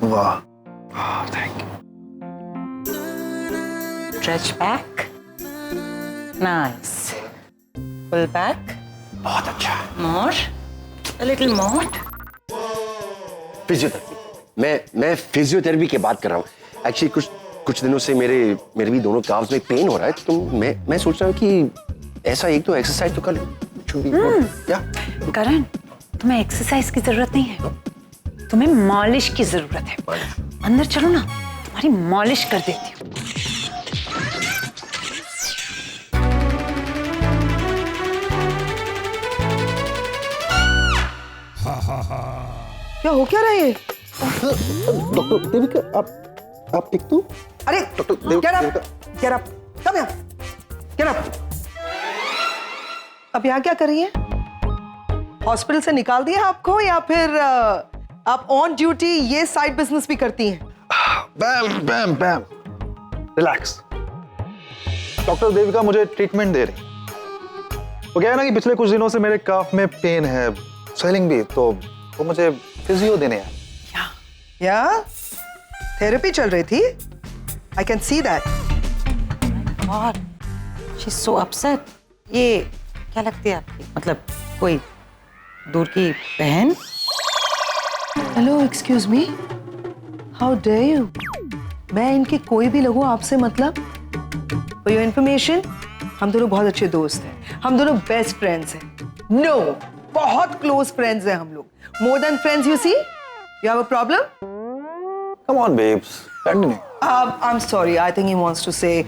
वाह, thank you. Stretch back. Nice. Pull back. बहुत अच्छा। More. A little more. Physiotherapy, मैं फिजियोथेरेपी की बात कर रहा हूँ। एक्चुअली कुछ दिनों से मेरे भी दोनों काव्स में पेन हो रहा है, तो मैं सोच रहा हूँ कि ऐसा एक तो एक्सरसाइज तो कर लूँ। क्या करण, तुम्हें एक्सरसाइज की जरूरत नहीं है, तुम्हें मालिश की जरूरत है। अंदर चलो ना, तुम्हारी मालिश कर देती हूँ। क्या हो क्या रहा है ये? डॉक्टर देविका, आप ठीक तो? अरे doctor get up, come here, get up। अब यहाँ क्या कर रही हैं? हॉस्पिटल से निकाल दिया आपको या फिर आप ऑन ड्यूटी ये साइड बिजनेस भी करती हैं? बैम रिलैक्स। डॉक्टर देविका मुझे ट्रीटमेंट दे रही। वो क्या है ना कि पिछले कुछ दिनों से मेरे काफ में पेन है, स्वेलिंग भी, तो वो मुझे फिजियो देने आए। या थेरेपी चल रही थी? I can see that. God. She's so upset. ये क्या लगती है आपकी? मतलब कोई दूर की बहन? Hello, excuse me, how dare you? मैं इनकी कोई भी लगूं आपसे, मतलब फॉर योर इंफॉर्मेशन, हम दोनों बहुत अच्छे दोस्त हैं, हम दोनों बेस्ट फ्रेंड्स हैं। नो, बहुत क्लोज फ्रेंड्स हैं हम लोग, more than friends. You see, you have a problem? Come on babes, continue. I am sorry, I think he wants to say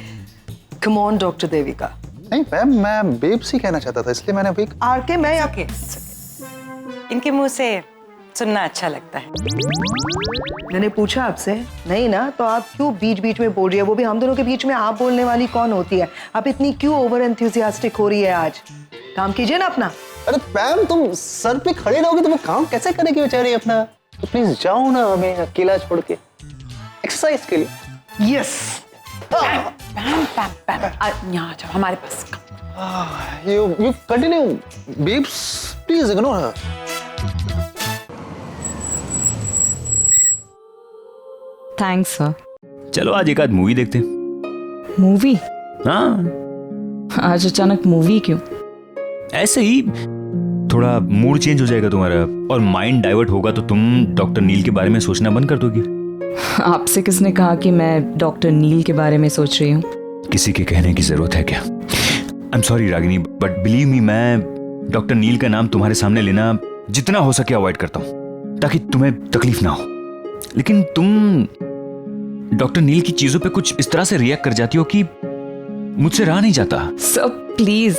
come on doctor Devika. नहीं मैम, मैं babes ही कहना चाहता था, इसलिए मैंने अभी आर के मैं Okay. इनके मुंह से सुनना अच्छा लगता है। मैंने पूछा आपसे, नहीं ना, तो आप क्यों बीच बीच में बोल रही है? वो भी हम दोनों के बीच में आप बोलने वाली कौन होती है? आप इतनी क्यों ओवर एंथुसियास्टिक हो रही है आज? काम कीजिए ना अपना। अरे मैम, तुम सर पे खड़े रहोगे तो वो काम कैसे करेगी बेचारी अपना? तो प्लीज जाओ ना हमें अकेला छोड़ के एक्सरसाइज के लिए। यस, यहाँ जाओ हमारे पास। You continue, babes. Please ignore her. Thanks sir. चलो आज एक आध मूवी देखते हैं। मूवी? हाँ, आज अचानक मूवी क्यों? ऐसे ही थोड़ा मूड चेंज हो जाएगा तुम्हारा और माइंड डाइवर्ट होगा तो तुम डॉक्टर नील के बारे में सोचना बंद कर दोगी। आपसे किसने कहा कि मैं डॉक्टर नील के बारे में सोच रही हूँ? किसी के कहने की जरूरत है क्या? आई am sorry Ragini, but believe me, मैं डॉक्टर नील का नाम तुम्हारे सामने लेना जितना हो सके अवॉइड करता हूँ ताकि तुम्हें तकलीफ ना हो। लेकिन तुम डॉक्टर नील की चीजों पे कुछ इस तरह से रिएक्ट कर जाती हो कि मुझसे रहा नहीं जाता। Sir please,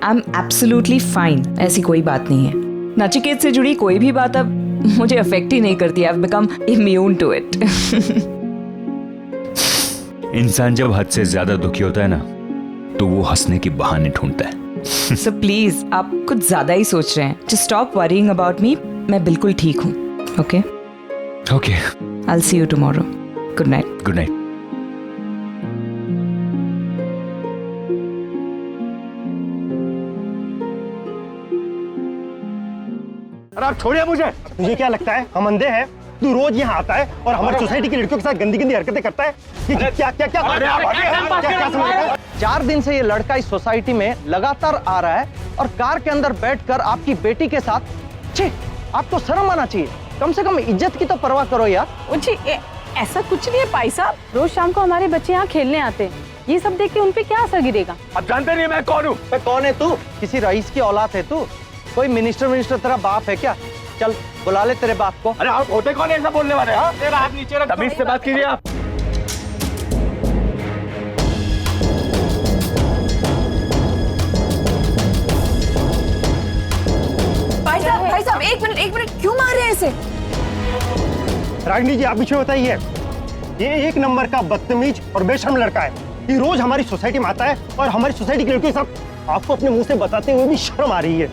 I am absolutely fine, ऐसी कोई बात नहीं है। नचिकेत से जुड़ी कोई भी बात अब मुझे अफेक्ट ही नहीं करती। I have become immune to it. इंसान जब हद से ज्यादा दुखी होता है ना तो वो हंसने के बहाने ढूंढता है। सर प्लीज, आप कुछ ज्यादा ही सोच रहे हैं। Just stop worrying about me. मैं बिल्कुल ठीक हूँ। Okay okay, I will see you tomorrow. Good night. Good night. अरे आप छोड़िए मुझे क्या लगता है हम अंधे हैं? तू रोज यहाँ आता है और हमारी सोसाइटी की लड़कियों के साथ गंदी गंदी हरकतें करता है। ये क्या क्या क्या क्या समझ रहे हैं? 4 दिन से ये लड़का इस सोसाइटी में लगातार आ रहा है और कार के अंदर बैठकर आपकी बेटी के साथ। छी, आपको शर्म आना चाहिए, कम से कम इज्जत की तो परवाह करो यार। जी ऐसा कुछ नहीं है भाई साहब, रोज शाम को हमारे बच्चे यहाँ खेलने आते हैं, ये सब देख के उन पे क्या असर गिरेगा? आप जानते नहीं मैं कौन हूँ? कौन है तू? किसी रईस की औलाद है तू? कोई मिनिस्टर तेरा बाप है क्या? चल बुला ले तेरे बाप को। अरे आप होते कौन है ऐसा बोलने वाले? हाँ, तेरा हाथ नीचे रख, तमीज से बात कीजिए आप। भाई साहब एक मिनट, क्यों मार रहे हैं इसे? रागिनी जी आप पीछे बताइए, ये 1 नंबर का बदतमीज और बेशर्म लड़का है। ये रोज हमारी सोसाइटी में आता है और हमारी सोसाइटी की लड़कियों के साथ। आपको अपने मुंह से बताते हुए भी शर्म आ रही है।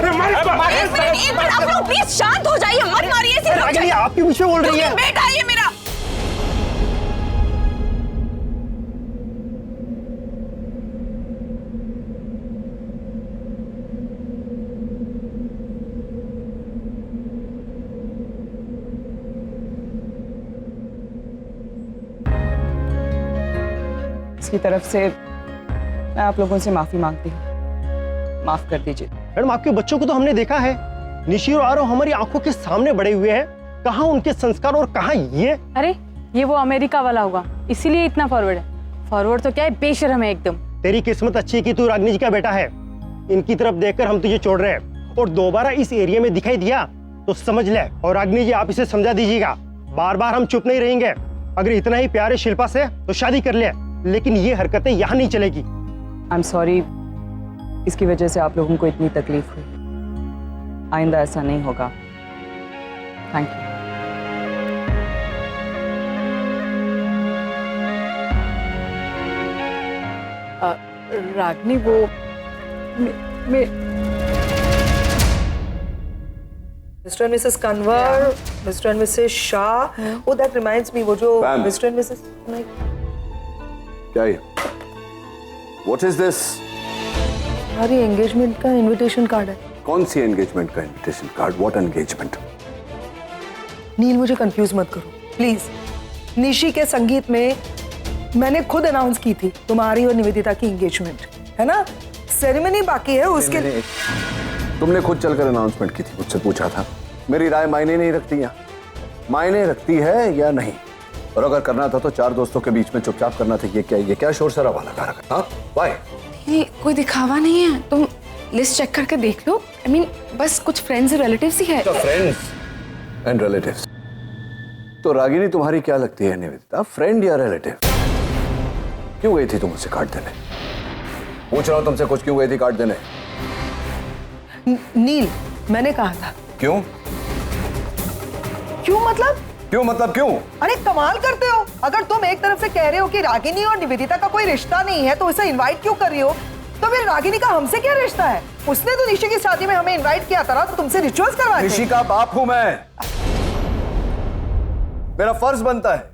एक मिनट आप लोग प्लीज शांत हो जाइए, मत मारिए इसे। रागिनी आप क्यों पीछे बोल रही है? बेटा ये मेरा। की तरफ से मैं आप लोगों से माफी मांगती हूँ। माफ कर दीजिए। मैडम आपके बच्चों को तो हमने देखा है, निशी और आरव हमारी आंखों के सामने बड़े हुए हैं। कहाँ उनके संस्कार और कहाँ ये? अरे ये वो अमेरिका वाला होगा, इसीलिए इतना फॉरवर्ड है। फॉरवर्ड तो क्या है, बेशर्म है एकदम। तेरी किस्मत अच्छी है कि तू रागिनी जी का बेटा है। इनकी तरफ देखकर हम तुझे छोड़ रहे हैं, और दोबारा इस एरिया में दिखाई दिया तो समझ ले। और रागिनी जी आप इसे समझा दीजिएगा, बार बार हम चुप नहीं रहेंगे। अगर इतना ही प्यार है शिल्पा से तो शादी कर ले, लेकिन ये हरकतें यहाँ नहीं चलेगी। आई एम सॉरी, इसकी वजह से आप लोगों को इतनी तकलीफ हुई। आइंदा ऐसा नहीं होगा। Thank you. रागनी वो mister and missus Kanwar, mister and missus Shah. Oh, that reminds me, वो जो मिस्टर एंड मिसेस क्या ये? What is this? हमारी एंगेजमेंट का इनविटेशन कार्ड है। कौन सी एंगेजमेंट का invitation card? What engagement? Neel मुझे कंफ्यूज मत करो प्लीज। निशी के संगीत में मैंने खुद अनाउंस की थी तुम्हारी और निवेदिता की एंगेजमेंट, है ना? सेरेमनी बाकी है उसके। तुमने खुद चलकर अनाउंसमेंट की थी, मुझसे पूछा था। मेरी राय मायने नहीं रखती यहाँ, मायने रखती है या नहीं? और अगर करना था तो चार दोस्तों के बीच में चुपचाप करना था। ये क्या शोर शराबा लगा रखा? हाँ वाई? ये कोई दिखावा नहीं है, तुम लिस्ट चेक करके देख लो। आई मीन बस कुछ फ्रेंड्स और रिलेटिव्स ही है। Friends and relatives? तो रागिनी तुम्हारी क्या लगती है निवेदिता, फ्रेंड या रिलेटिव? क्यों गई थी तुम मुझसे कार्ड देने? पूछ रहा हूं तुमसे, कुछ क्यों गई थी कार्ड देने? नील मैंने कहा था। क्यों? क्यों मतलब? क्यों मतलब क्यों? अरे कमाल करते हो। अगर तुम एक तरफ से कह रहे हो कि रागिनी और निवेदिता का कोई रिश्ता नहीं है तो उसे इनवाइट क्यों कर रही हो? तो फिर रागिनी का हमसे क्या रिश्ता है? उसने तो निशी की शादी में हमें इनवाइट किया था, तो तुमसे रिचुअल्स करवाए थे। निशी का बाप हूं मैं, मेरा फर्ज बनता है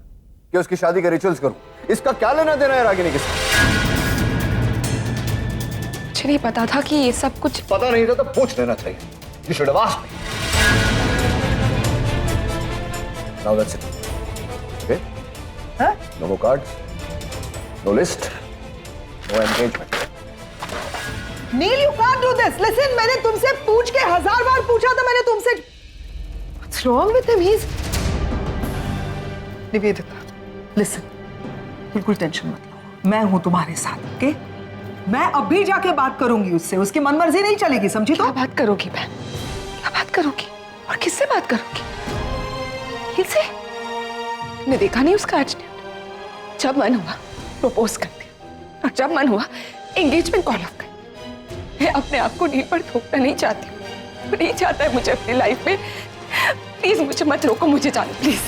कि उसकी शादी के रिचुअल्स करूं। इसका क्या लेना देना है रागिनी के साथ? मुझे नहीं पता था कि ये सब कुछ। पता नहीं था तो पूछ लेना चाहिए। You should have asked me. Now that's it. Okay? Huh? No more cards. No list. No engagement. Nil you can't do this. Listen, मैंने तुमसे पूछ के 1000 बार पूछा था। मैंने तुमसे What's wrong with him? He's Nivedita, listen. बिल्कुल टेंशन मत लो, मैं हूं तुम्हारे साथ, ओके? मैं अभी जाके बात करूंगी उससे, उसकी मनमर्जी नहीं चलेगी, समझी? तो क्या बात करोगी बहन? क्या बात करोगी? और किससे बात करोगी? नील से? तुमने देखा नहीं उसका आज? जब मन हुआ प्रपोज कर दिया, और जब मन हुआ एंगेजमेंट कॉल ऑफ कर। मैं अपने आप को नील पर थोपना नहीं चाहती हूँ। वो नहीं चाहता है मुझे अपनी लाइफ में। प्लीज मुझे मत रोको, मुझे जाने please.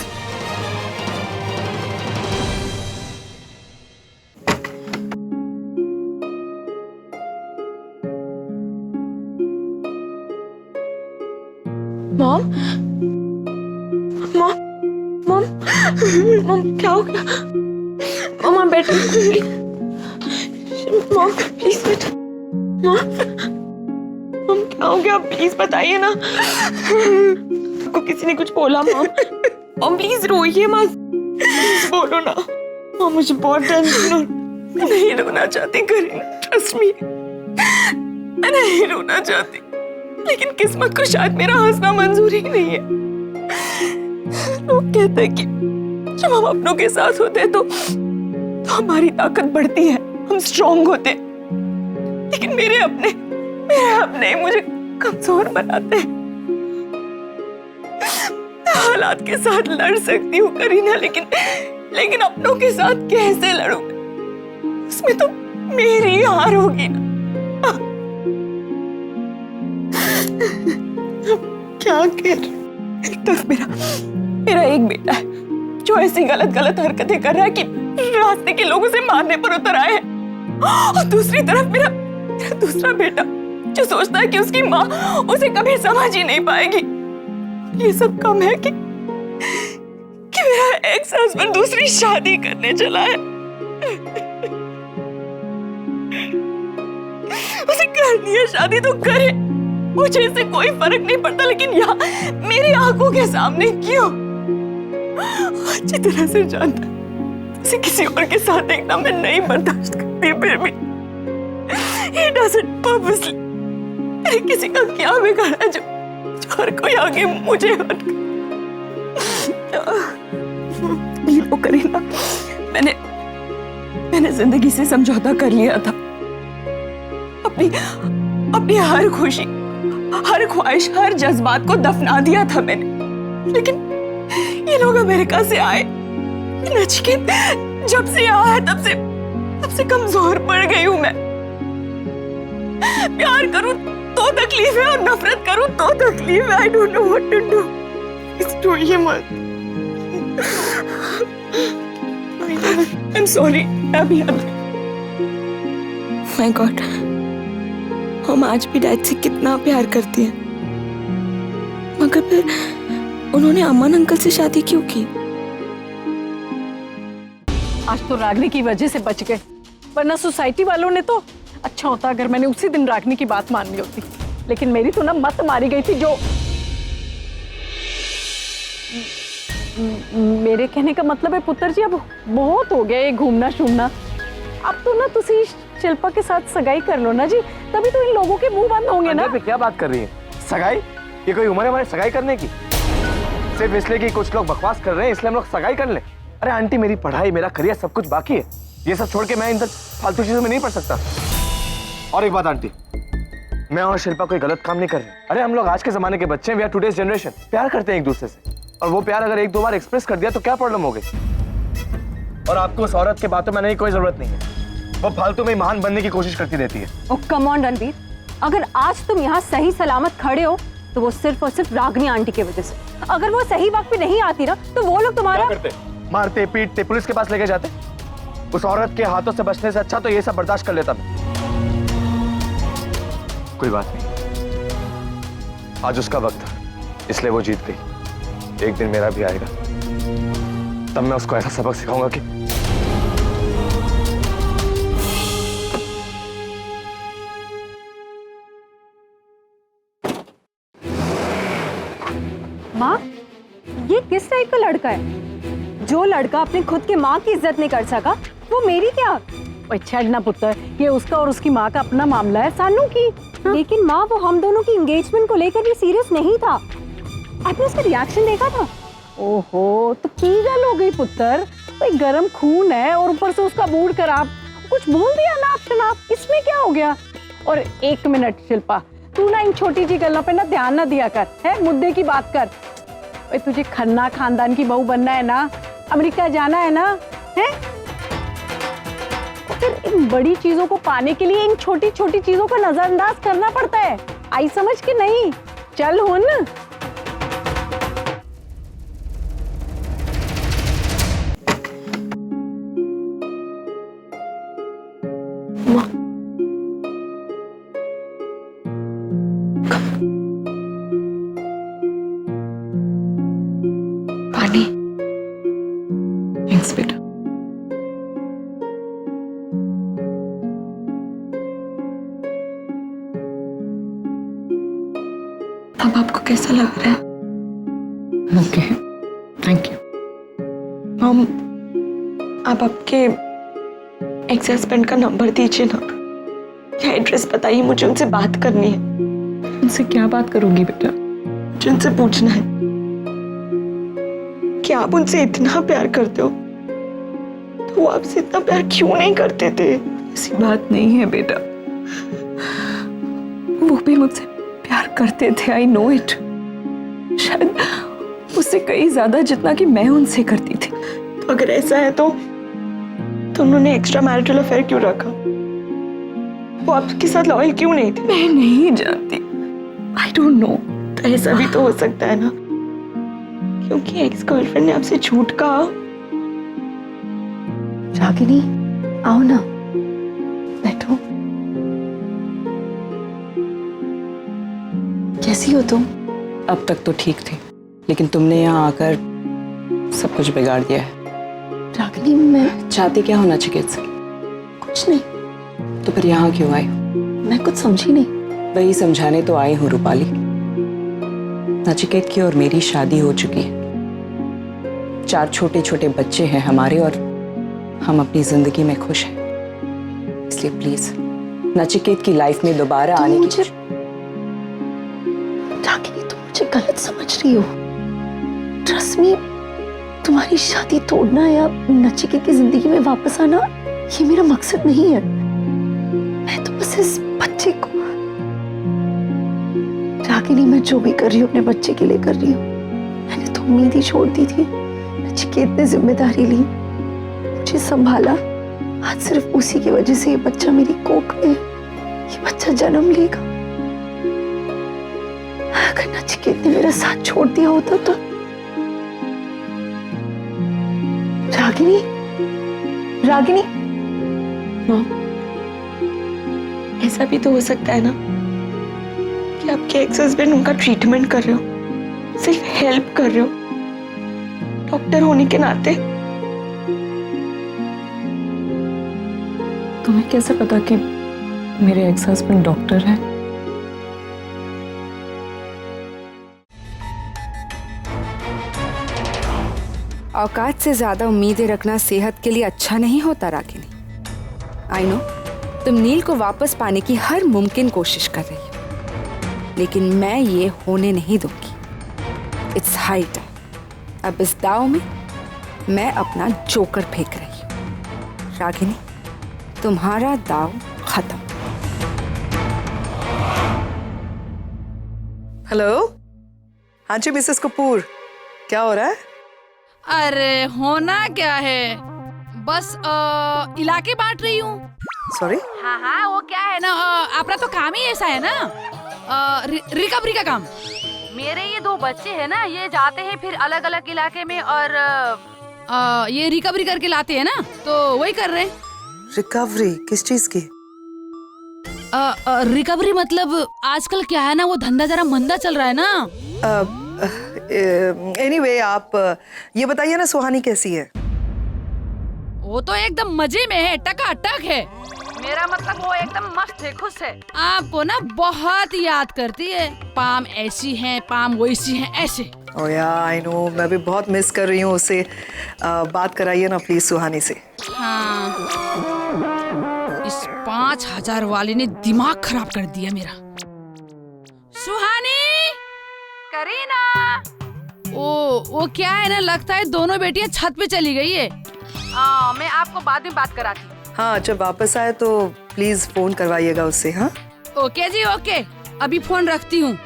Mom, mom, mom, mom क्या हो गया? मॉम आप बैठो। मॉम प्लीज बैठो। मॉम, मॉम क्या हो गया? प्लीज बताइए ना। आपको किसी ने कुछ बोला? मॉम, मॉम प्लीज रोइए मत, प्लीज बोलो ना। मॉम मुझे बहुत टेंशन हो। मैं नहीं रोना चाहती करीना, ट्रस्ट मी, मैं नहीं रोना चाहती, लेकिन किस्मत को शायद मेरा हंसना मंजूर ही नहीं है। लोग कहते हैं कि जब हम अपनों के साथ होते हैं तो हमारी ताकत बढ़ती है, हम स्ट्रांग होते हैं, लेकिन मेरे अपने मुझे कमजोर बनाते हैं। हालात के साथ लड़ सकती हूँ करीना, लेकिन अपनों के साथ कैसे लड़ूं? उसमें तो मेरी हार होगी ना। क्या कर? तो मेरा एक बेटा है जो ऐसी गलत हरकतें कर रहा है कि रास्ते के लोगों से मारने पर उतर आए हैं, और दूसरी तरफ मेरा दूसरा बेटा जो सोचता है कि उसकी माँ उसे कभी समझ ही नहीं पाएगी। ये सब कम है कि मेरा एक्स हस्बैंड दूसरी शादी करने चला है। उसे करनी है शादी तो करे, मुझे इससे कोई फर्क नहीं पड़ता, लेकिन यहाँ मेरी आंखों के सामने क्यों? अच्छी तरह से जानता है उसे किसी और के साथ देखना मैं नहीं बर्दाश्त करती। फिर भी he does it purposely। मैंने किसी का क्या बिगाड़ा जो हर कोई आगे मुझे हट ये वो करीना, मैंने जिंदगी से समझौता कर लिया था। अपनी हर खुशी, हर ख्वाहिश, हर जज्बात को दफना दिया था मैंने। लेकिन ये लोग अमेरिका से आए, नचिकेत जब से आया है तब से कमजोर पड़ गई हूं मैं। प्यार करूं तो तकलीफ है और नफरत करूं तो तकलीफ है। I don't know what to do. इस तो ये मत। आई एम सॉरी अभी। माय गॉड, हम आज भी डैड से कितना प्यार करती हैं, मगर फिर उन्होंने अमन अंकल से शादी क्यों की? आज तो रागनी की वजह से बच गए, वरना सोसाइटी वालों ने तो अच्छा होता अगर मैंने उसी दिन रागनी की बात मान ली होती। लेकिन मेरी तो ना मत मारी गई थी। जो मेरे कहने का मतलब है पुत्र जी, अब बहुत हो गया ये घूमना शूमना। अब तो ना तुसी शिल्पा के साथ सगाई कर लो ना जी, तभी तो इन लोगों के मुंह बंद होंगे ना। पे क्या बात कर रही है? सगाई? ये कोई उम्र है हमारे सगाई करने की? सिर्फ इसलिए कि कुछ लोग बकवास कर रहे हैं इसलिए हम लोग सगाई कर लें? अरे आंटी, मेरी पढ़ाई, मेरा करियर सब कुछ बाकी है। ये सब छोड़ के मैं इन फालतू चीजों में नहीं पढ़ सकता। और एक बात आंटी, मैं और शिल्पा कोई गलत काम नहीं कर रहे। अरे हम लोग आज के जमाने के बच्चे हैं, वी आर टुडेज जनरेशन। प्यार करते हैं एक दूसरे से, और वो प्यार अगर एक दो बार एक्सप्रेस कर दिया तो क्या प्रॉब्लम हो गई? और आपको उस औरत के बातों में आने की कोई जरूरत नहीं है। वो फालतू में महान बनने की कोशिश करती रहती है। ओह कम ऑन रणवीर, अगर आज तुम यहाँ सही सलामत खड़े हो तो वो सिर्फ और सिर्फ रागनी आंटी की वजह से। अगर वो सही वक्त पे नहीं आती ना तो वो लोग तुम्हारा क्या करते? मारते, पीटते, पुलिस के पास लेके जाते। उस औरत के हाथों से बचने से अच्छा तो ये सब बर्दाश्त कर लेता मैं। कोई बात नहीं, आज उसका वक्त था इसलिए वो जीत गई। एक दिन मेरा भी आएगा, तब मैं उसको ऐसा सबक सिखाऊंगा कि माँ, ये किस टाइप का लड़का है? जो लड़का अपने खुद के माँ की इज्जत नहीं कर सका वो मेरी क्या? ओए छेड़ना पुत्र, ये उसका और उसकी माँ का अपना मामला है, सानू की। हाँ? लेकिन माँ, वो हम दोनों की एंगेजमेंट को लेकर भी सीरियस नहीं था। आपने उसका रिएक्शन देखा था? ओहो, तो पीगल हो गई पुत्र। कोई गर्म खून है और ऊपर से उसका मूड खराब। कुछ बोल दिया नाप शनाप, इसमें क्या हो गया? और एक मिनट शिल्पा, तू ना इन छोटी सी गलों पे ना ध्यान ना दिया कर, है? मुद्दे की बात कर। ओए तुझे खन्ना खानदान की बहू बनना है ना, अमेरिका जाना है ना, है? फिर इन बड़ी चीजों को पाने के लिए इन छोटी छोटी चीजों को नजरअंदाज करना पड़ता है। आई समझ के नहीं? चल हुन। पानी। थैंक्स बेटा। अब आपको कैसा लग रहा है? Okay, thank you. मॉम, आप आपके एक्स हस्बैंड का नंबर दीजिए ना, या एड्रेस बताइए, मुझे उनसे बात करनी है। उनसे क्या बात करूंगी बेटा? मुझे उनसे पूछना है कि आप उनसे इतना प्यार करते हो तो वो आपसे इतना प्यार क्यों नहीं करते थे? ऐसी बात नहीं है बेटा, वो भी मुझसे प्यार करते थे, आई नो इट। शायद उससे कहीं ज्यादा जितना कि मैं उनसे करती थी। तो अगर ऐसा है तो उन्होंने एक्स्ट्रा मैरिटल अफेयर क्यों रखा? वो आपके साथ लॉयल क्यों नहीं थे? मैं नहीं जानती, आई डोंट नो। तो ऐसा भी तो हो सकता है ना, क्योंकि एक्स गर्लफ्रेंड ने आपसे झूठ कहा। रागिनी, आओ ना, बैठो। कैसी हो तुम? अब तक तो ठीक थी, लेकिन तुमने यहाँ आकर सब कुछ बिगाड़ दिया है। रागिनी, मैं चाहती क्या हो नचिकेत से? कुछ नहीं। तो फिर यहाँ क्यों आई? मैं कुछ समझी नहीं। वही समझाने तो आई हूँ रूपाली। नचिकेत की और मेरी शादी हो चुकी है, 4 छोटे छोटे बच्चे हैं हमारे, और हम अपनी जिंदगी में खुश हैं, इसलिए प्लीज नचिकेत की लाइफ में दोबारा आने की रागिनी, तुम मुझे गलत समझ रही हो। ट्रस्ट मी, तुम्हारी शादी तोड़ना या नचिकेत की जिंदगी में वापस आना ये मेरा मकसद नहीं है। मैं तो बस इस बच्चे को, रागिनी मैं जो भी कर रही हूँ अपने बच्चे के लिए कर रही हूँ। मैंने तो उम्मीद ही छोड़ दी थी। नचिकेत ने जिम्मेदारी ली, मुझे संभाला। आज सिर्फ उसी की वजह से ये बच्चा मेरी कोख में, ये बच्चा जन्म लेगा। अगर नचिकेत ने मेरा साथ छोड़ दिया होता तो रागिनी, रागिनी, मॉम, ऐसा भी तो हो सकता है ना कि आपके एक्स हस्बैंड उनका ट्रीटमेंट कर रहे हो, सिर्फ हेल्प कर रहे हो, डॉक्टर होने के नाते। तुम्हें कैसे पता कि मेरे एक्स हस्बैंड डॉक्टर हैं? औकात से ज्यादा उम्मीदें रखना सेहत के लिए अच्छा नहीं होता रागिनी। आई नो तुम नील को वापस पाने की हर मुमकिन कोशिश कर रही हो, लेकिन मैं ये होने नहीं दूंगी। It's high time. अब इस दाव में मैं अपना जोकर फेंक रही हूँ। रागिनी, तुम्हारा दाव खत्म। हेलो, हाँ जी मिसेस कपूर, क्या हो रहा है? अरे होना क्या है, बस इलाके बांट रही हूँ। सॉरी? हाँ हाँ, वो क्या है ना, अपना तो काम ही ऐसा है ना, रिकवरी का काम। मेरे ये 2 बच्चे हैं ना, ये जाते हैं फिर अलग अलग इलाके में और ये रिकवरी करके लाते हैं ना, तो वही कर रहे हैं। रिकवरी किस चीज की? रिकवरी मतलब आजकल क्या है ना, वो धंधा जरा मंदा चल रहा है ना। एनीवे, आप ये बताइए ना, सुहानी कैसी है? वो तो एकदम मजे में है, टकाटक है। मेरा मतलब वो एकदम मस्त है, खुश है। आपको ना बहुत याद करती है। पाम ऐसी है, पाम वैसी है, ऐसे। ओह या, आई नो, मैं भी बहुत मिस कर रही हूँ उसे। बात कराइए ना प्लीज सुहानी से। हाँ, इस 5000 वाले ने दिमाग खराब कर दिया मेरा। सुहानी, करीना, वो क्या है ना, लगता है दोनों बेटियां छत पे चली गई है। मैं आपको बाद में बात कराती हूँ। हाँ, जब वापस आए तो प्लीज फोन करवाइएगा उससे। हाँ ओके जी, ओके, अभी फोन रखती हूँ।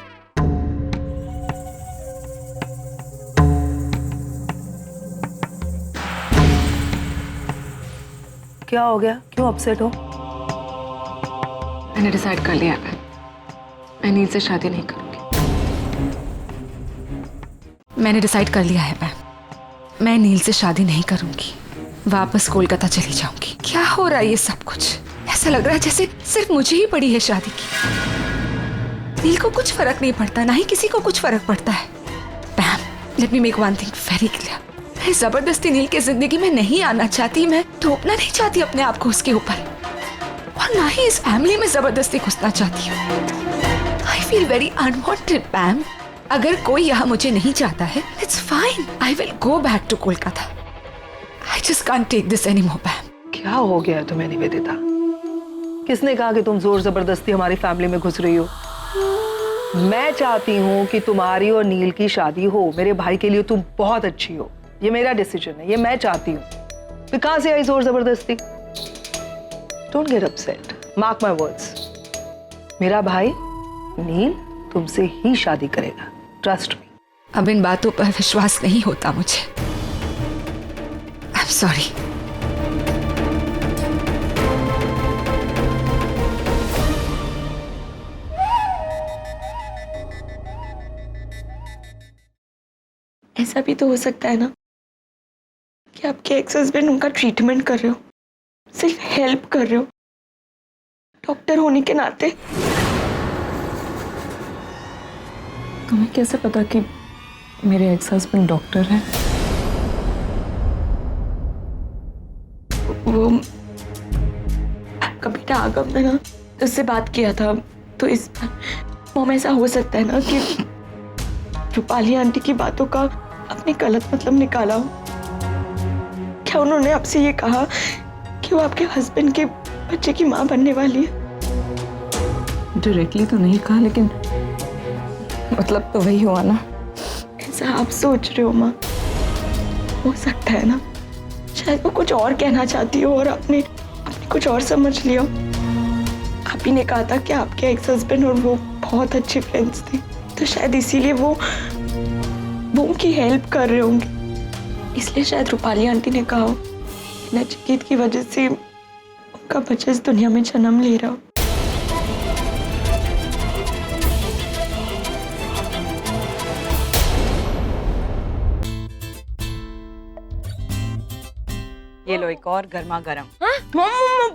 क्या हो गया, क्यों अपसेट हो? मैंने डिसाइड कर लिया है, मैं नील से शादी नहीं करूंगी। मैंने डिसाइड कर लिया है मैं नील से शादी नहीं करूंगी, वापस कोलकाता चली जाऊंगी। क्या हो रहा है ये सब कुछ? ऐसा लग रहा है जैसे सिर्फ मुझे ही पड़ी है शादी की। नील को कुछ फर्क नहीं पड़ता, ना ही किसी को कुछ फर्क पड़ता है। Pam, let me make one thing very clear. मैं जबरदस्ती नील की जिंदगी में नहीं आना चाहती, मैं थोपना नहीं चाहती अपने आप को उसके ऊपर, और ना ही इस फैमिली में जबरदस्ती घुसना चाहती हूँ। I feel very unwanted Pam. अगर कोई यहाँ मुझे नहीं चाहता है, it's fine, I will go back to Kolkata. I just can't take this anymore Pam. क्या हो गया है तुम्हें निवेदिता? किसने कहा कि तुम जोर जबरदस्ती हमारी फैमिली में घुस रही हो? मैं चाहती हूँ कि तुम्हारी और नील की शादी हो। मेरे भाई के लिए तुम बहुत अच्छी हो, ये मेरा डिसीजन है, ये मैं चाहती हूँ। तो कहाँ से आई जोर जबरदस्ती? Don't get upset, mark my words, मेरा भाई नील तुमसे ही शादी करेगा, ट्रस्ट मी। अब इन बातों पर विश्वास नहीं होता मुझे। आई एम सॉरी। ऐसा भी तो हो सकता है ना कि आपके एक्स हस्बैंड उनका ट्रीटमेंट कर रहे हो, सिर्फ हेल्प कर रहे हो, डॉक्टर होने के नाते। तुम्हें कैसे पता कि मेरे एक्स हस्बैंड डॉक्टर हैं? वो कभी ना आगम ने ना उससे बात किया था, तो इस बार ऐसा हो सकता है ना कि रूपाली आंटी की बातों का अपने गलत मतलब निकाला हो। क्या उन्होंने आपसे ये कहा कि वो आपके हस्बैंड के बच्चे की माँ बनने वाली है? डायरेक्टली तो नहीं कहा, लेकिन मतलब तो वही हुआ ना। ऐसा आप सोच रहे हो माँ? हो सकता है ना, शायद वो कुछ और कहना चाहती हो और आपने कुछ और समझ लिया। आप ही ने कहा था कि आपके एक्स हस्बैंड और वो बहुत अच्छे फ्रेंड्स थे, तो शायद इसीलिए वो उनकी हेल्प कर रहे होंगे। इसलिए शायद रूपाली आंटी ने कहा हो कि नचिकेत की वजह से उनका बच्चा इस दुनिया में जन्म ले रहा हो। ये लो एक और गर्मा गर्म।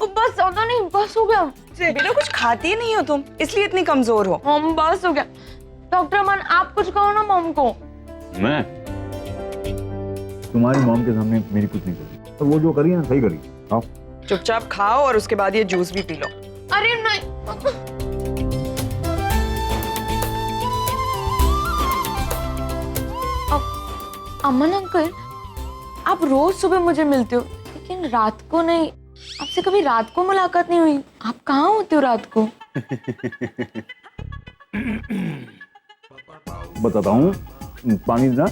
बस ज्यादा नहीं, बस हो गया। बेटा कुछ खाती नहीं हो तुम, इसलिए इतनी कमजोर हो। मम बस हो गया। डॉक्टर अमन आप कुछ कहो ना मम को। मैं तुम्हारी मॉम के सामने मेरी कुछ नहीं करी, तो वो जो करी है सही करी। आओ चुपचाप खाओ और उसके बाद ये जूस भी पी लो। अरे नहीं। अमन अंकल, आप रोज सुबह मुझे मिलते हो लेकिन रात को नहीं। आपसे कभी रात को मुलाकात नहीं हुई। आप कहाँ होते हो रात को? बताता हूँ, पानी ना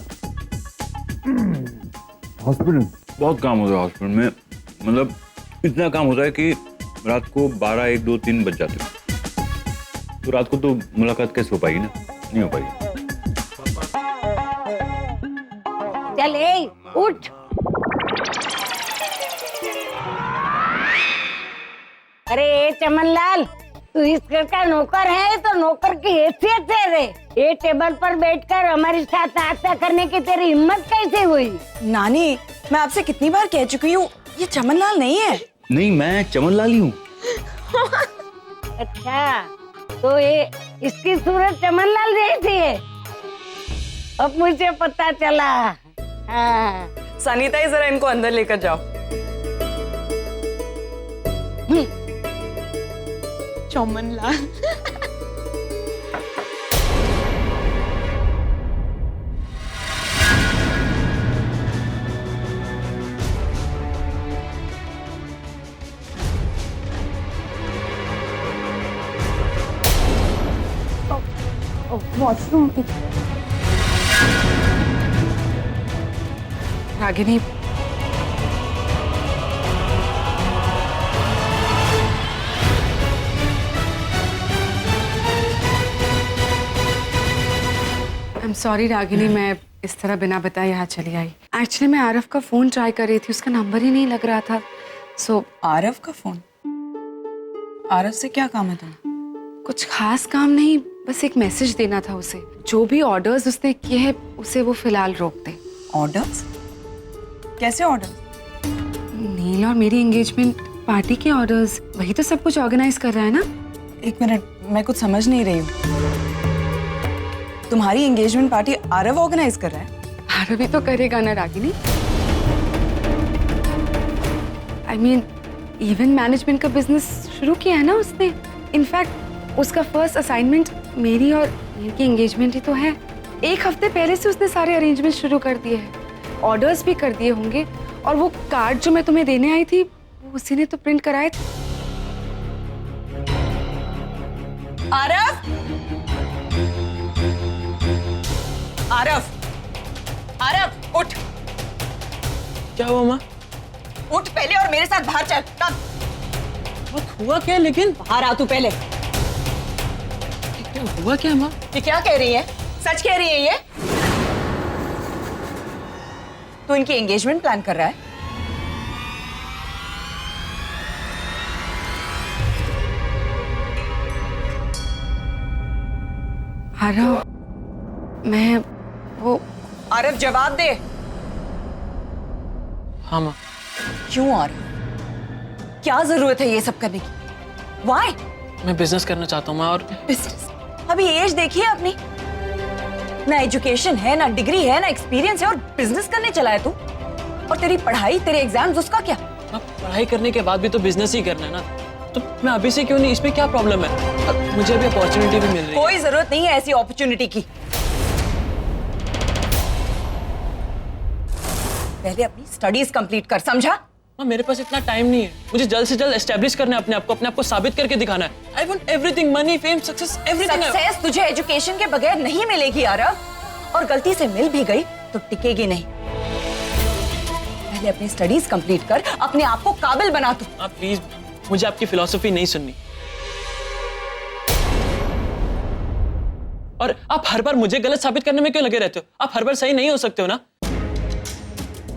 हॉस्पिटल बहुत काम होता है। हॉस्पिटल में मतलब इतना काम होता है कि रात को 12, 1, 2, 3 बज जाते हैं। तो रात को तो मुलाकात कैसे हो पाएगी ना, नहीं हो पाएगी। चल ए, उठ। अरे चमनलाल, तू इस घर का नौकर है तो नौकर की हैसियत से रे। ये टेबल पर बैठकर हमारे साथ नाश्ता करने की तेरी हिम्मत कैसे हुई? नानी, मैं आपसे कितनी बार कह चुकी हूँ, ये चमनलाल नहीं है। नहीं, मैं चमनलाल ही हूँ। अच्छा, तो ये इसकी सूरत चमनलाल जैसी है। अब मुझे पता चला। हाँ। सनीता ही जरा इनको अंदर लेकर जाओ। चमनलाल। वॉशरूम की रागिनी, I'm sorry रागिनी, मैं इस तरह बिना बताए यहाँ चली आई। एक्चुअली मैं आरफ का फोन ट्राई कर रही थी, उसका नंबर ही नहीं लग रहा था। आरफ का फोन? आरफ से क्या काम है तुम्हें? कुछ खास काम नहीं, बस एक मैसेज देना था उसे। जो भी ऑर्डर्स उसने किए हैं उसे वो फिलहाल रोक दे। ऑर्डर्स? कैसे ऑर्डर्स? नील और मेरी एंगेजमेंट पार्टी के ऑर्डर्स। वही तो सब कुछ ऑर्गेनाइज कर रहा है ना। एक मिनट, मैं कुछ समझ नहीं रही हूँ। तुम्हारी एंगेजमेंट पार्टी आरव ऑर्गेनाइज कर रहा है? आरव भी तो करेगा ना Ragini. I mean, event management का बिजनेस शुरू किया है ना उसने। इनफैक्ट उसका फर्स्ट असाइनमेंट मेरी और नील की एंगेजमेंट ही तो है। एक हफ्ते पहले से उसने सारे अरेंजमेंट शुरू कर दिए हैं, ऑर्डर्स भी कर दिए होंगे। और वो कार्ड जो मैं तुम्हें देने आई थी, वो उसी ने तो प्रिंट कराए थे। आरव! आरव! आरव, उठ! क्या हुआ माँ? उठ पहले और मेरे साथ बाहर चल। कब? हुआ क्या? लेकिन बाहर आ तू पहले। क्या हुआ क्या माँ? ये क्या कह रही है? सच कह रही है ये? तू इनकी एंगेजमेंट प्लान कर रहा है? आरव, मैं वो। आरव जवाब दे। हाँ माँ। क्यों आरव? क्या जरूरत है ये सब करने की? Why? मैं बिजनेस करना चाहता हूँ माँ। और बिजनेस? अभी एज देखिए अपनी। ना एजुकेशन है, ना डिग्री है, ना एक्सपीरियंस है, और बिजनेस करने चला है तू। और तेरी पढ़ाई, तेरे एग्जाम्स, उसका क्या? पढ़ाई करने के बाद भी तो बिजनेस ही करना है ना, तो मैं अभी से क्यों नहीं? इसमें क्या प्रॉब्लम है? मुझे अभी अपॉर्चुनिटी भी मिल रही है। कोई जरूरत नहीं है ऐसी अपॉर्चुनिटी की। पहले अपनी स्टडीज कंप्लीट कर, समझा? माँ मेरे पास इतना टाइम नहीं है, मुझे जल्द से जल्द एस्टेब्लिश करना है अपने आप को साबित करके दिखाना है। I want everything, money, fame, success, everything. Success तुझे एजुकेशन के बगैर नहीं मिलेगी आरव, और गलती से मिल भी गई तो टिकेगी नहीं। पहले अपनी स्टडीज कंप्लीट कर, अपने आप को काबिल बना तू। आप प्लीज, मुझे आपकी फिलॉसफी नहीं सुननी। और आप हर बार मुझे गलत साबित करने में क्यों लगे रहते हो? आप हर बार सही नहीं हो सकते हो ना।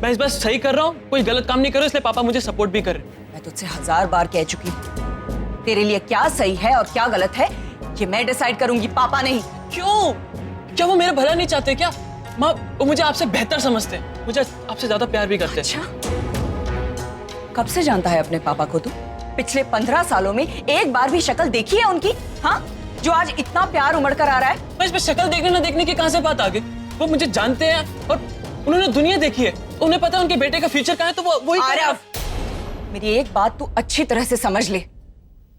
मैं इस बार सही कर रहा हूँ, कोई गलत काम नहीं कर रहा, इसलिए पापा मुझे सपोर्ट भी कर रहे हैं। मैं तुझसे 1000 बार कह चुकी हूँ, तेरे लिए क्या सही है और क्या गलत है ये मैं डिसाइड करूंगी, पापा नहीं। क्यों? क्या वो मेरा भला नहीं चाहते क्या? माँ, वो मुझे आपसे बेहतर समझते हैं, मुझे आपसे ज्यादा प्यार भी करते हैं। अच्छा, कब से जानता है अपने पापा को तू? पिछले 15 सालों में एक बार भी शक्ल देखी है उनकी? हाँ, जो आज इतना प्यार उमड़ कर आ रहा है। मैं इस पे शक्ल देखने ना देखने की कहां से बात आ गई? वो मुझे जानते हैं और उन्होंने दुनिया देखी है, उन्हें पता है उनके बेटे का फ्यूचर कहाँ है, तो वो वही। आरव, मेरी एक बात तू अच्छी तरह से समझ ले,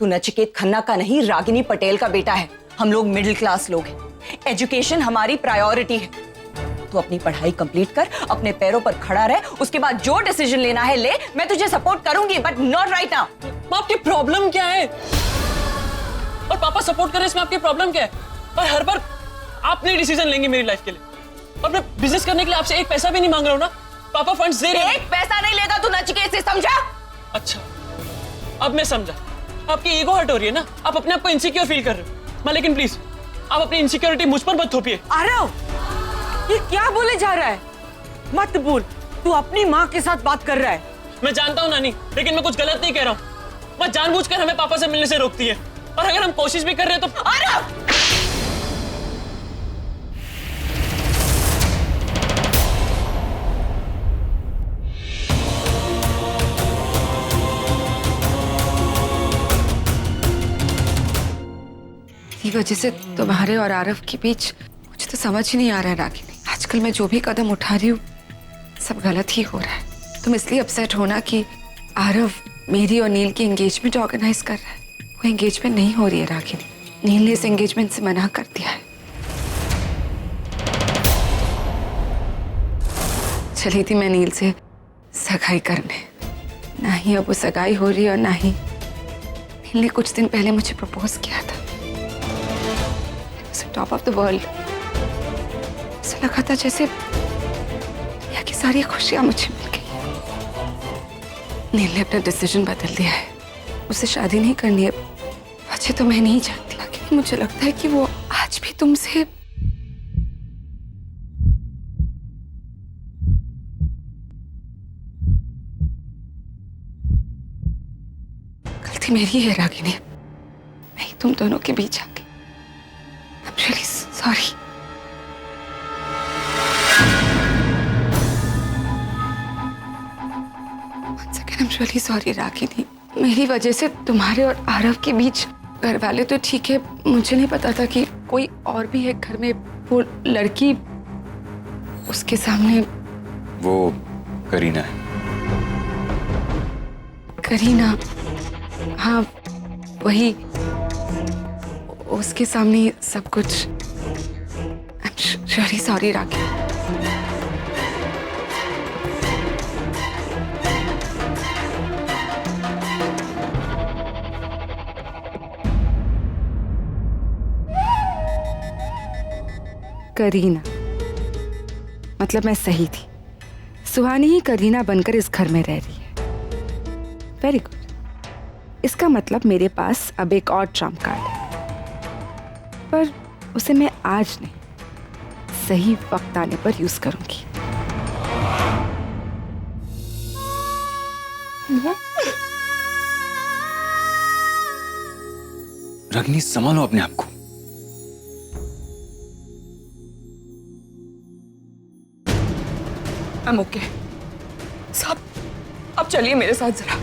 तू नचिकेत खन्ना का नहीं, रागिनी पटेल का बेटा है। हम लोग मिडिल क्लास लोग हैं, एजुकेशन हमारी प्रायोरिटी है। तू अपनी पढ़ाई कंप्लीट कर, अपने पैरों पर खड़ा रह, उसके बाद जो डिसीजन लेना है ले, मैं तुझे सपोर्ट करूंगी, बट नॉट राइट नाउ। आपकी प्रॉब्लम क्या है? और पापा सपोर्ट कर रहे हैं, इसमें आपकी प्रॉब्लम क्या है? और हर बार आप नहीं डिसीजन लेंगे मेरी लाइफ के लिए, और मैं बिजनेस करने के लिए आपसे एक पैसा भी नहीं मांग रहा हूं ना। पापा फंड्स दे रहे हैं। एक पैसा नहीं लेगा तू नचिकेत से, समझा? अच्छा, अब मैं समझा। आपकी ईगो हर्ट हो रही है ना, आप अपने आप को इनसिक्योर फील कर रहे हो। माँ लेकिन प्लीज, आप अपनी इनसिक्योरिटी मुझ पर मत थोपिए। आरव, ये क्या बोले जा रहा है? मत बोल, तू अपनी माँ के साथ बात कर रहा है। मैं जानता हूँ नानी, लेकिन मैं कुछ गलत नहीं कह रहा हूँ। मैं जानबूझकर हमें पापा से मिलने से रोकती है, और अगर हम कोशिश भी कर रहे हैं तो। आरव! इसी वजह से तुम्हारे और आरव के बीच मुझे तो समझ ही नहीं आ रहा है रागिनी। आजकल मैं जो भी कदम उठा रही हूँ सब गलत ही हो रहा है। तुम इसलिए अपसेट होना कि आरव मेरी और नील की एंगेजमेंट ऑर्गेनाइज कर रहा है। वो एंगेजमेंट नहीं हो रही है रागिनी, नील ने इस एंगेजमेंट से मना कर दिया है। चली थी मैं नील से सगाई करने, ना ही अब वो सगाई हो रही है और ना ही नील ने कुछ दिन पहले मुझे प्रपोज किया था। टॉप ऑफ द वर्ल्ड, ऐसा लगा था जैसे दुनिया की सारी खुशियां मुझे मिल गई। नील ने अपना डिसीजन बदल दिया है, उसे शादी नहीं करनी है। वजह तो मैं नहीं जानती, लेकिन मुझे लगता है कि वो आज भी तुमसे गलती मेरी है रागिनी, मैं ही तुम दोनों के बीच आ गई। I'm really sorry. Once again, I'm really sorry, Ragini. मेरी वजह से तुम्हारे और आरव के बीच, घर वाले तो ठीक है, मुझे नहीं पता था कि कोई और भी है घर में। वो लड़की उसके सामने, वो करीना है। करीना, हाँ वही, उसके सामने सब कुछ। I'm really sorry Ragini. Kareena, मतलब मैं सही थी। सुहानी ही करीना बनकर इस घर में रह रही है। वेरी गुड, इसका मतलब मेरे पास अब एक और ट्रम्प कार्ड है, पर उसे मैं आज नहीं, सही वक्त आने पर यूज करूंगी। रागिनी, संभालो अपने आप को। I'm okay. साहब, अब चलिए मेरे साथ जरा।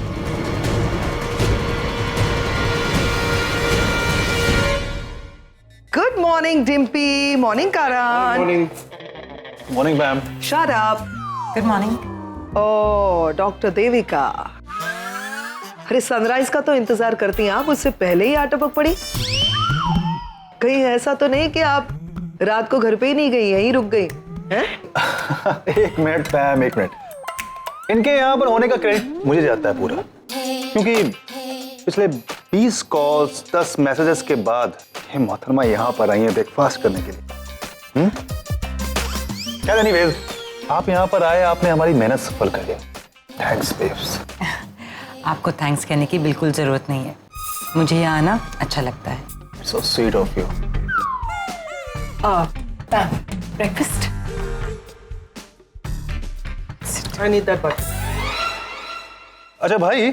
Good morning Dimpy, morning Karan. Morning. Morning ma'am. Shut up. Good morning. Oh, doctor Devika. अरे सनराइज का तो इंतजार करती हैं आप, उससे पहले ही आटपक पड़ी। कहीं ऐसा तो नहीं कि आप रात को घर पे ही नहीं गई, यहीं रुक गई हैं? एक मिनट मैम, एक मिनट। इनके यहाँ पर होने का क्रेडिट मुझे जाता है पूरा, क्योंकि पिछले 20 कॉल्स 10 मैसेजेस के बाद ये मोहतरमा यहाँ पर आई है ब्रेकफास्ट करने के लिए। क्या एनीवेज, आप यहाँ पर आए, आपने हमारी मेहनत सफल कर दिया। Thanks babes. आपको थैंक्स कहने की बिल्कुल जरूरत नहीं है, मुझे यहाँ आना अच्छा लगता है। So sweet of you. Breakfast. I need that butter. अच्छा भाई,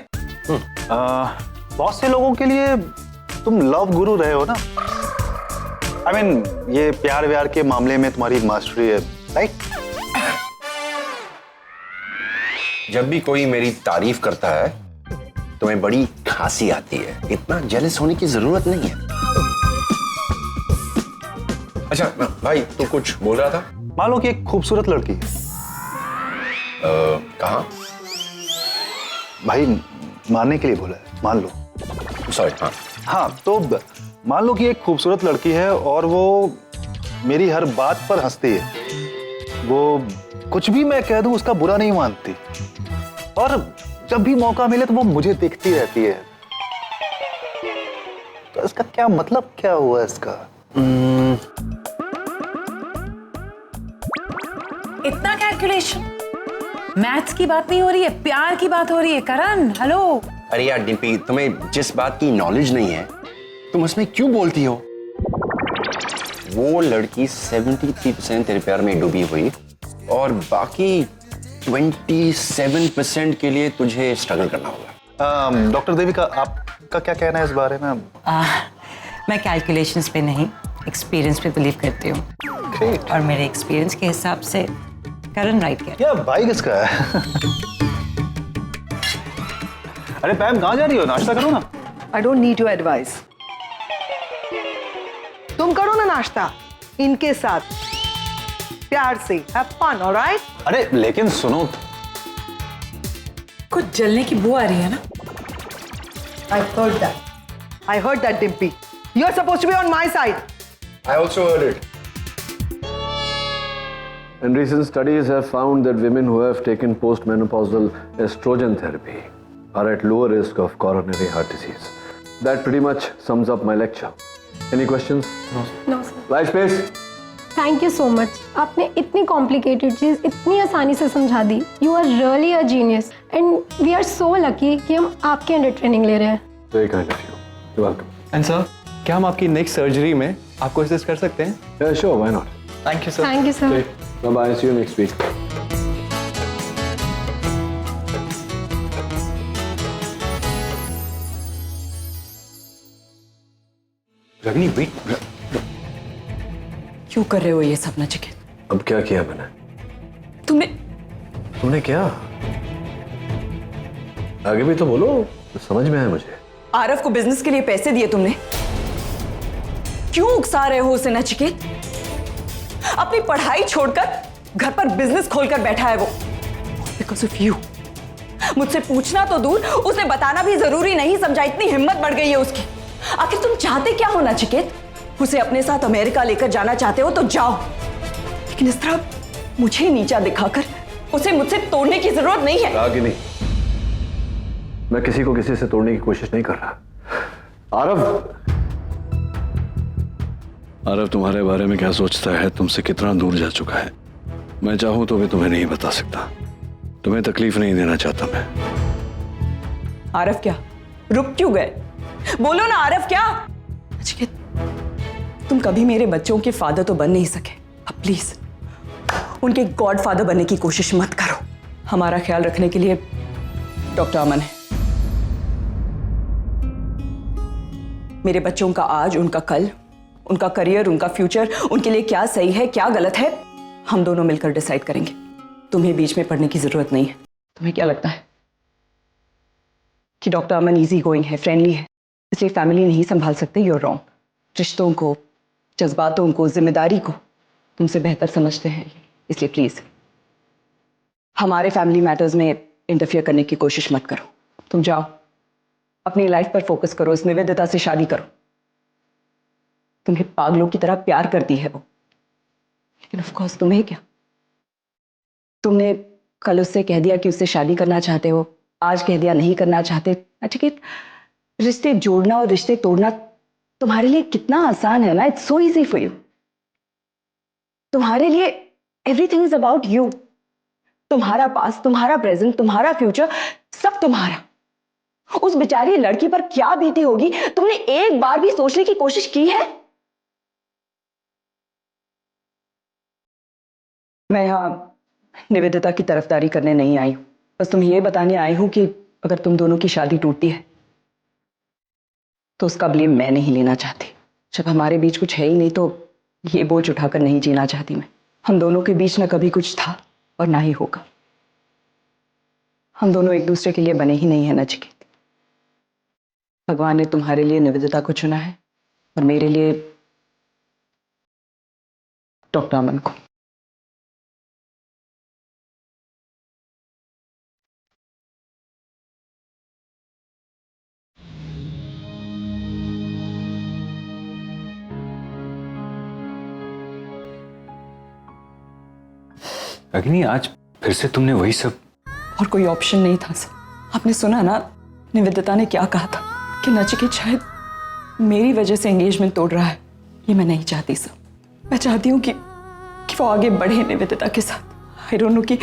बहुत से लोगों के लिए तुम लव गुरु रहे हो ना। I mean, ये प्यार व्यार के मामले में तुम्हारी मास्टरी है, राइट? जब भी कोई मेरी तारीफ करता है तुम्हें बड़ी खांसी आती है। इतना जेलस होने की जरूरत नहीं है। अच्छा भाई, तू कुछ बोल रहा था? मान लो कि एक खूबसूरत लड़की है। कहाँ? भाई मानने के लिए बोला है, मान लो। सॉरी। हाँ हाँ, तो मान लो कि एक खूबसूरत लड़की है और वो मेरी हर बात पर हंसती है। वो कुछ भी मैं कह दूं उसका बुरा नहीं मानती, और जब भी मौका मिले तो वो मुझे देखती रहती है। तो इसका क्या मतलब, क्या हुआ इसका? इतना कैलकुलेशन? मैथ्स की बात नहीं हो रही है, प्यार की बात हो रही है। करण, हेलो। अरे यार डिम्पी, तुम्हें जिस बात की नॉलेज नहीं है तुम उसमें क्यों बोलती हो? वो लड़की 73% तेरे प्यार में डूबी हुई और बाकी 27% के लिए तुझे स्ट्रगल करना होगा। डॉक्टर देविका, आपका क्या कहना है इस बारे में? मैं कैलकुलेशंस पे नहीं, एक्सपीरियंस पे बिलीव करती हूँ। और मेरे एक्सपीरियंस के हिसाब से करण राइट कह क्या भाई किसका है? अरे पैम, कहाँ जा रही हो? नाश्ता करो ना। I don't need your advice. तुम करो ना नाश्ता इनके साथ, प्यार से। Have fun, alright? अरे लेकिन सुनो, कुछ जलने की बू आ रही है ना। I heard that, Dimpy. You're supposed to be on my side. I also heard it. And recent studies have found that women who have taken postmenopausal estrogen therapy are at lower risk of coronary heart disease. That pretty much sums up my lecture. Any questions? No, sir. Light space. Thank you so much. आपने इतनी complicated चीज़ इतनी आसानी से समझा दी। You are really a genius and we are so lucky कि हम आपके अंडर ट्रेनिंग ले रहे हैं। Very kind of you. You're welcome. And sir, क्या हम आपकी नेक्स्ट सर्जरी में आपको असिस्ट कर सकते हैं? Yeah, sure. Why not? Thank you sir. Thank you sir. Bye bye. See you next week. Ragini wait, क्यों कर रहे हो ये सब नचिकेत? अब क्या किया मैंने? तुमने क्या? आगे भी तो बोलो, समझ में आया मुझे। आरव को बिजनेस के लिए पैसे दिए तुमने? क्यों उकसा रहे हो उसे नचिकेत? अपनी पढ़ाई छोड़कर घर पर बिजनेस खोलकर बैठा है वो, बिकॉज ऑफ यू। मुझसे पूछना तो दूर, उसे बताना भी जरूरी नहीं समझा, इतनी हिम्मत बढ़ गई है उसकी। आखिर तुम चाहते क्या हो नचिकेत? उसे अपने साथ अमेरिका लेकर जाना चाहते हो तो जाओ, लेकिन इस तरह मुझे नीचा दिखाकर उसे मुझसे तोड़ने की जरूरत नहीं है। रागिनी, मैं किसी को किसी से तोड़ने की कोशिश नहीं कर रहा। आरव तुम्हारे बारे में क्या सोचता है, तुमसे कितना दूर जा चुका है, मैं चाहूं तो भी तुम्हें नहीं बता सकता। तुम्हें तकलीफ नहीं देना चाहता मैं। आरव क्या? रुक क्यों गए? बोलो ना आरव क्या? नचिकेत, तुम कभी मेरे बच्चों के फादर तो बन नहीं सके, अब प्लीज उनके गॉड फादर बनने की कोशिश मत करो। हमारा ख्याल रखने के लिए डॉक्टर अमन है। मेरे बच्चों का आज, उनका कल, उनका करियर, उनका फ्यूचर, उनके लिए क्या सही है क्या गलत है, हम दोनों मिलकर डिसाइड करेंगे। तुम्हें बीच में पड़ने की जरूरत नहीं है। तुम्हें क्या लगता है कि डॉक्टर अमन इजी गोइंग है, फ्रेंडली है, इसलिए फैमिली नहीं संभाल सकते? You are wrong. रिश्तों को, जज्बातों को, जिम्मेदारी को तुमसे बेहतर समझते हैं, इसलिए प्लीज हमारे फैमिली मैटर्स में इंटरफियर करने की कोशिश मत करो। तुम जाओ, अपनी लाइफ पर फोकस करो, इस निवेदिता से शादी करो। तुम्हें पागलों की तरह प्यार करती है वो, लेकिन ऑफ कोर्स तुम्हें क्या, तुमने कल उससे कह दिया कि उससे शादी करना चाहते हो, आज कह दिया नहीं करना चाहते। नचिकेत, रिश्ते जोड़ना और रिश्ते तोड़ना तुम्हारे लिए कितना आसान है ना। It's so easy for you. तुम्हारे लिए एवरीथिंग इज अबाउट यू। तुम्हारा पास्ट, तुम्हारा प्रेजेंट, तुम्हारा फ्यूचर, सब तुम्हारा। उस बेचारी लड़की पर क्या बीती होगी, तुमने एक बार भी सोचने की कोशिश की है? मैं यहां निवेदिता की तरफदारी करने नहीं आई हूं, बस तुम्हें यह बताने आई हूं कि अगर तुम दोनों की शादी टूटती है तो उसका ब्लेम मैं नहीं लेना चाहती। जब हमारे बीच कुछ है ही नहीं तो ये बोझ उठाकर नहीं जीना चाहती मैं। हम दोनों के बीच ना कभी कुछ था और ना ही होगा। हम दोनों एक दूसरे के लिए बने ही नहीं है नचिकेत। भगवान ने तुम्हारे लिए निवेदिता को चुना है और मेरे लिए डॉक्टर अमन को। अग्नि, आज फिर से तुमने वही सब। और कोई ऑप्शन नहीं था सर। आपने सुना ना निवेदिता ने क्या कहा था कि नचिकेत शायद मेरी वजह से एंगेजमेंट तोड़ रहा है। ये मैं नहीं चाहती सर। मैं चाहती हूँ कि वो आगे बढ़े निवेदिता के साथ। आई डोंट नो कि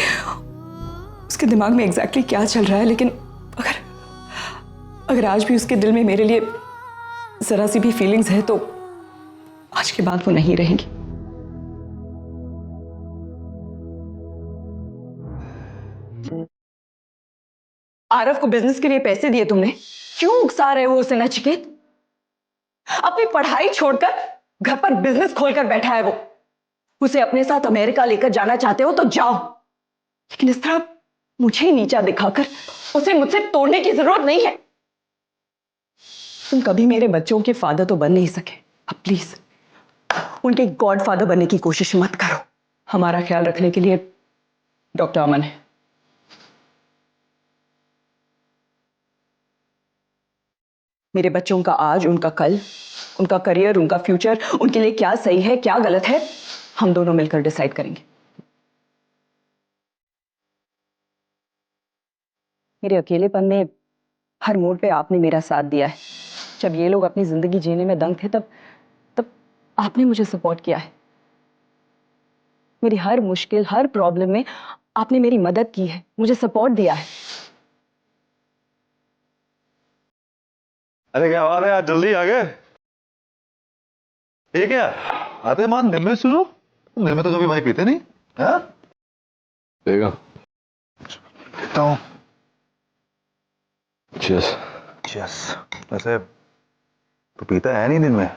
उसके दिमाग में एग्जैक्टली क्या चल रहा है, लेकिन अगर आज भी उसके दिल में मेरे लिए जरा सी भी फीलिंग्स है तो आज के बाद वो नहीं रहेंगी। आरव को बिजनेस के लिए पैसे दिए तुमने, क्यों उकसा रहे हो उसे नचिकेत? अपनी पढ़ाई छोड़कर घर पर बिजनेस खोलकर बैठा है वो। उसे अपने साथ अमेरिका लेकर जाना चाहते हो तो जाओ, लेकिन इस तरह मुझे नीचा दिखाकर उसे मुझसे तोड़ने की जरूरत नहीं है। तुम कभी मेरे बच्चों के फादर तो बन नहीं सके, अब प्लीज उनके गॉड फादर बनने की कोशिश मत करो। हमारा ख्याल रखने के लिए डॉक्टर अमन है। मेरे बच्चों का आज, उनका कल, उनका करियर, उनका फ्यूचर, उनके लिए क्या सही है क्या गलत है, हम दोनों मिलकर डिसाइड करेंगे। मेरे अकेलेपन में हर मोड़ पे आपने मेरा साथ दिया है। जब ये लोग अपनी जिंदगी जीने में दंग थे तब आपने मुझे सपोर्ट किया है। मेरी हर मुश्किल, हर प्रॉब्लम में आपने मेरी मदद की है, मुझे सपोर्ट दिया है। अरे क्या बात है, आज जल्दी आ गए। ये क्या आते मान दिन में सुनो, दिन में तो कभी भाई पीते नहीं। हाँ देगा पीता हूँ। चीयर्स। चीयर्स। वैसे तो पीता है नहीं दिन में?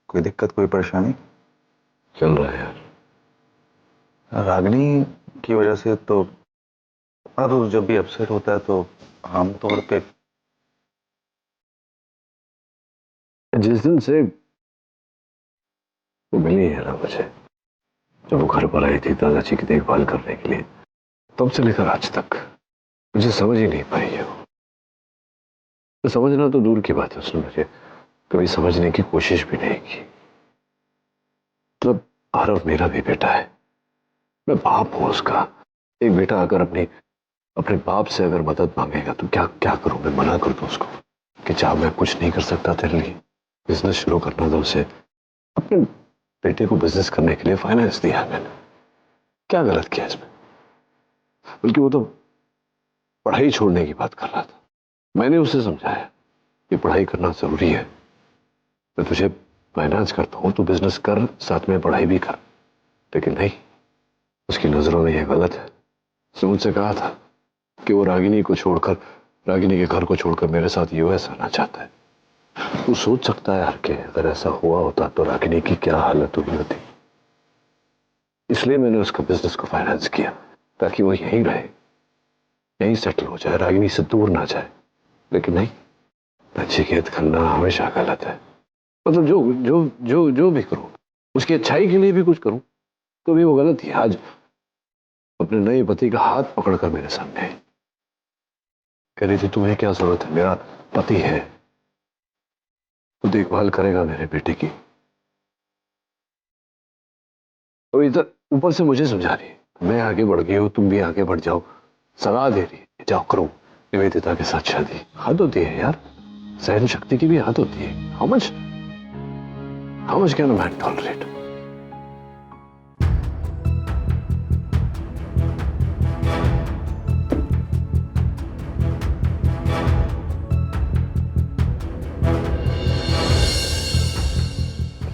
कोई दिक्कत, कोई परेशानी? चल रहा है यार। रागिनी की वजह से तो जब भी अपसेट होता है तो आम तौर पे जिस दिन से वो मिली है ना मुझे, जब वो घर पर आई थी दादाजी की देखभाल करने के लिए, तब से लेकर आज तक मुझे समझ ही नहीं पाई है वो। तो समझना तो दूर की बात है, उसने मुझे कभी समझने की कोशिश भी नहीं की। मतलब आरव मेरा भी बेटा है, मैं बाप हूं उसका। एक बेटा अगर अपने बाप से अगर मदद मांगेगा तो क्या करूं? मैं मना कर दूं उसको कि चाह मैं कुछ नहीं कर सकता तेरे लिए? बिजनेस शुरू करना था उसे, अपने बेटे को बिजनेस करने के लिए फाइनेंस दिया है मैंने, क्या गलत किया इसमें? बल्कि वो तो पढ़ाई छोड़ने की बात कर रहा था। मैंने उसे समझाया कि पढ़ाई करना जरूरी है, मैं तुझे फाइनेंस करता हूं, तू बिजनेस कर, साथ में पढ़ाई भी कर। लेकिन नहीं, उसकी नजरों में यह गलत है। उसने मुझसे कहा था कि वो रागिनी के घर को छोड़कर मेरे साथ यूएस आना चाहता है। तू सोच सकता है यार कि अगर ऐसा हुआ होता तो रागिनी की क्या हालत हुई होती। इसलिए मैंने उसका बिजनेस को फाइनेंस किया ताकि वो यहीं रहे, यहीं सेटल हो जाए, रागिनी से दूर ना जाए। लेकिन नहीं, नचिकेत करना हमेशा गलत है। मतलब जो भी करूं, उसकी अच्छाई के लिए भी कुछ करूं तो भी वो गलत ही। आज अपने नए पति का हाथ पकड़कर मेरे सामने आई, कह रही थी तुम्हें क्या जरूरत है, मेरा पति है, तो देखभाल करेगा मेरे बेटे की। तो इधर ऊपर से मुझे समझा रही है मैं आगे बढ़ गई हूँ, तुम भी आगे बढ़ जाओ। सलाह दे रही है, जाओ करो निवेदिता के साथ शादी। हद होती है यार, सहन शक्ति की भी हद होती है। How much can a man tolerate?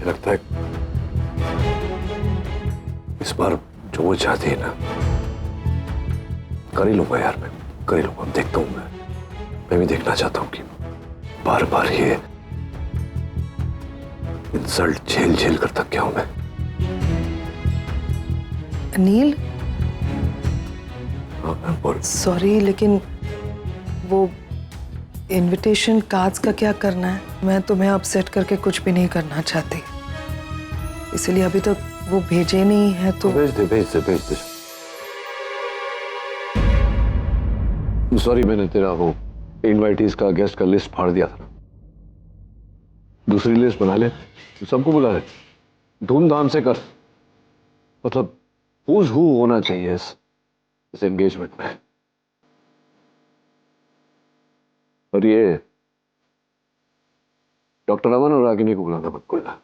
लगता है इस बार जो वो चाहती है ना, कर ही लूंगा यार, मैं कर ही लूंगा। देखता हूं, मैं भी देखना चाहता हूं कि बार बार ये इंसल्ट झेल झेल कर थक गया हूं मैं। अनिल, बोल। सॉरी, लेकिन वो इनविटेशन कार्ड्स का क्या करना है? मैं तुम्हें अपसेट करके कुछ भी नहीं करना चाहती, इसलिए अभी तक वो भेजे नहीं है तो भेज दे। सॉरी, मैंने तेरा वो इनवाइटीज का, गेस्ट का लिस्ट फाड़ दिया था। दूसरी लिस्ट बना ले, सबको बुला ले, धूमधाम से कर। मतलब who's who होना चाहिए इस एंगेजमेंट में। और ये डॉक्टर अमन और रागिनी को बुलाना मत, कोई ना।